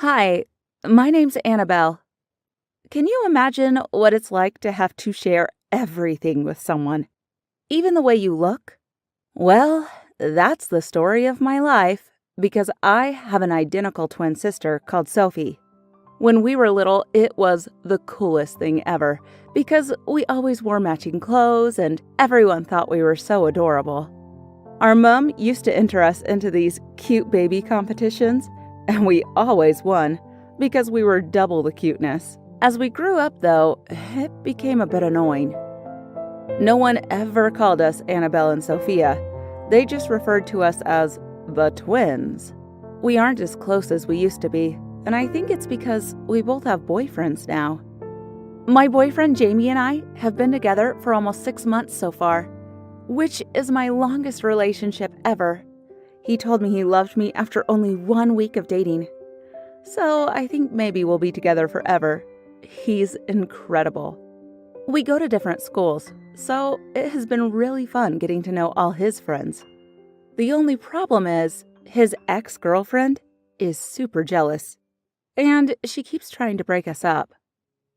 Hi, my name's Annabelle. Can you imagine what it's like to have to share everything with someone, even the way you look? Well, that's the story of my life because I have an identical twin sister called Sophie. When we were little, it was the coolest thing ever because we always wore matching clothes and everyone thought we were so adorable. Our mom used to enter us into these cute baby competitions, and we always won because we were double the cuteness. As we grew up, though, it became a bit annoying. No one ever called us Annabelle and Sophia. They just referred to us as the twins. We aren't as close as we used to be, and I think it's because we both have boyfriends now. My boyfriend Jamie and I have been together for almost 6 months so far, which is my longest relationship ever. He told me he loved me after only 1 week of dating. So I think maybe we'll be together forever. He's incredible. We go to different schools, so it has been really fun getting to know all his friends. The only problem is his ex-girlfriend is super jealous, and she keeps trying to break us up.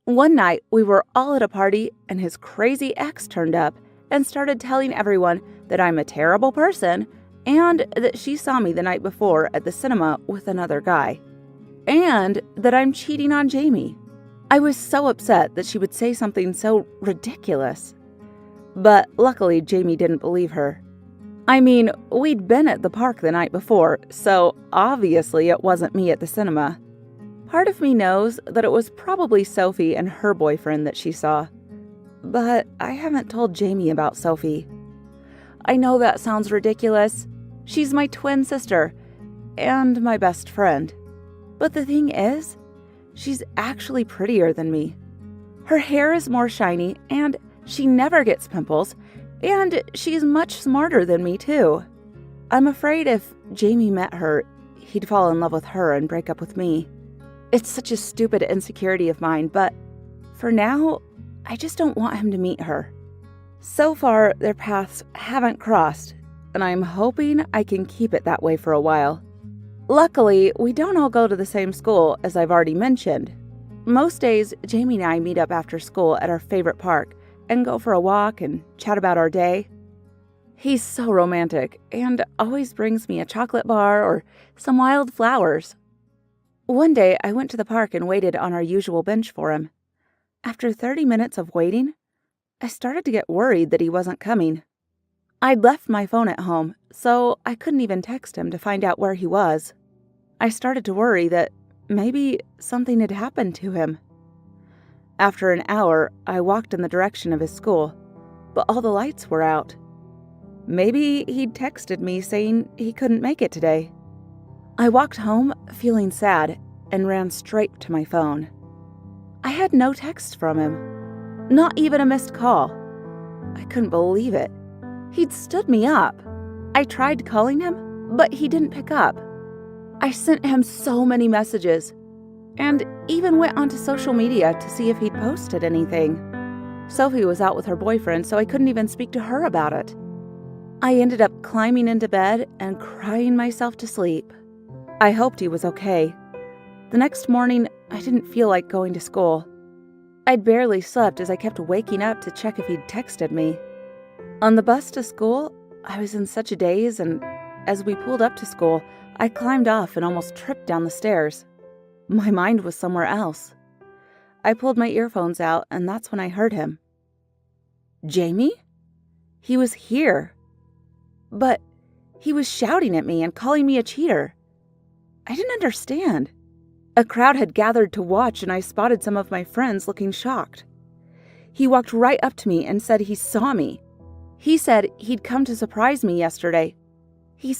One night, we were all at a party, and his crazy ex turned up and started telling everyone that I'm a terrible person and that she saw me the night before at the cinema with another guy, and that I'm cheating on Jamie. I was so upset that she would say something so ridiculous. But luckily, Jamie didn't believe her. I mean, we'd been at the park the night before, so obviously it wasn't me at the cinema. Part of me knows that it was probably Sophie and her boyfriend that she saw. But I haven't told Jamie about Sophie. I know that sounds ridiculous. She's my twin sister and my best friend. But the thing is, she's actually prettier than me. Her hair is more shiny and she never gets pimples, and she's much smarter than me too. I'm afraid if Jamie met her, he'd fall in love with her and break up with me. It's such a stupid insecurity of mine, but for now, I just don't want him to meet her. So far, their paths haven't crossed, and I'm hoping I can keep it that way for a while. Luckily, we don't all go to the same school, as I've already mentioned. Most days, Jamie and I meet up after school at our favorite park and go for a walk and chat about our day. He's so romantic and always brings me a chocolate bar or some wild flowers. One day, I went to the park and waited on our usual bench for him. After 30 minutes of waiting, I started to get worried that he wasn't coming. I'd left my phone at home, so I couldn't even text him to find out where he was. I started to worry that maybe something had happened to him. After an hour, I walked in the direction of his school, but all the lights were out. Maybe he'd texted me saying he couldn't make it today. I walked home feeling sad and ran straight to my phone. I had no text from him, not even a missed call. I couldn't believe it. He'd stood me up. I tried calling him, but he didn't pick up. I sent him so many messages, and even went onto social media to see if he'd posted anything. Sophie was out with her boyfriend, so I couldn't even speak to her about it. I ended up climbing into bed and crying myself to sleep. I hoped he was okay. The next morning, I didn't feel like going to school. I'd barely slept as I kept waking up to check if he'd texted me. On the bus to school, I was in such a daze, and as we pulled up to school, I climbed off and almost tripped down the stairs. My mind was somewhere else. I pulled my earphones out, and that's when I heard him. Jamie? He was here. But he was shouting at me and calling me a cheater. I didn't understand. A crowd had gathered to watch, and I spotted some of my friends looking shocked. He walked right up to me and said he saw me. He said he'd come to surprise me yesterday. As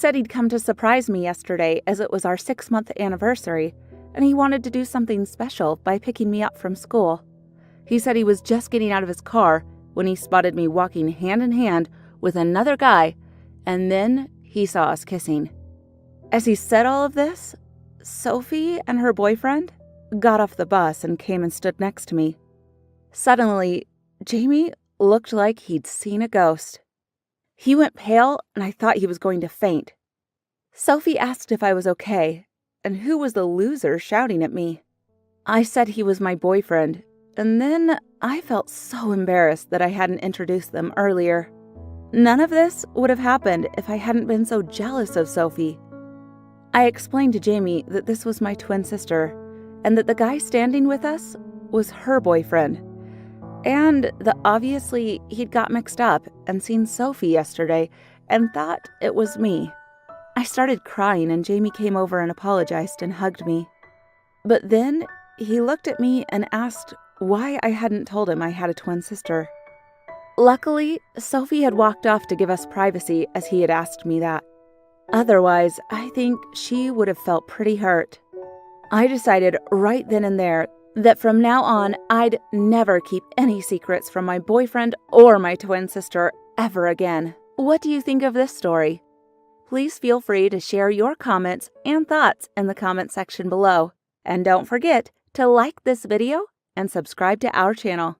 it was our 6-month anniversary, and he wanted to do something special by picking me up from school. He said he was just getting out of his car when he spotted me walking hand in hand with another guy, and then he saw us kissing. As he said all of this, Sophie and her boyfriend got off the bus and came and stood next to me. Suddenly, Jamie looked like he'd seen a ghost. He went pale, and I thought he was going to faint. Sophie asked if I was okay, and who was the loser shouting at me. I said he was my boyfriend, and then I felt so embarrassed that I hadn't introduced them earlier. None of this would have happened if I hadn't been so jealous of Sophie. I explained to Jamie that this was my twin sister, and that the guy standing with us was her boyfriend, and that obviously he'd got mixed up and seen Sophie yesterday and thought it was me. I started crying, and Jamie came over and apologized and hugged me. But then he looked at me and asked why I hadn't told him I had a twin sister. Luckily, Sophie had walked off to give us privacy as he had asked me that. Otherwise, I think she would have felt pretty hurt. I decided right then and there that from now on, I'd never keep any secrets from my boyfriend or my twin sister ever again. What do you think of this story? Please feel free to share your comments and thoughts in the comment section below. And don't forget to like this video and subscribe to our channel.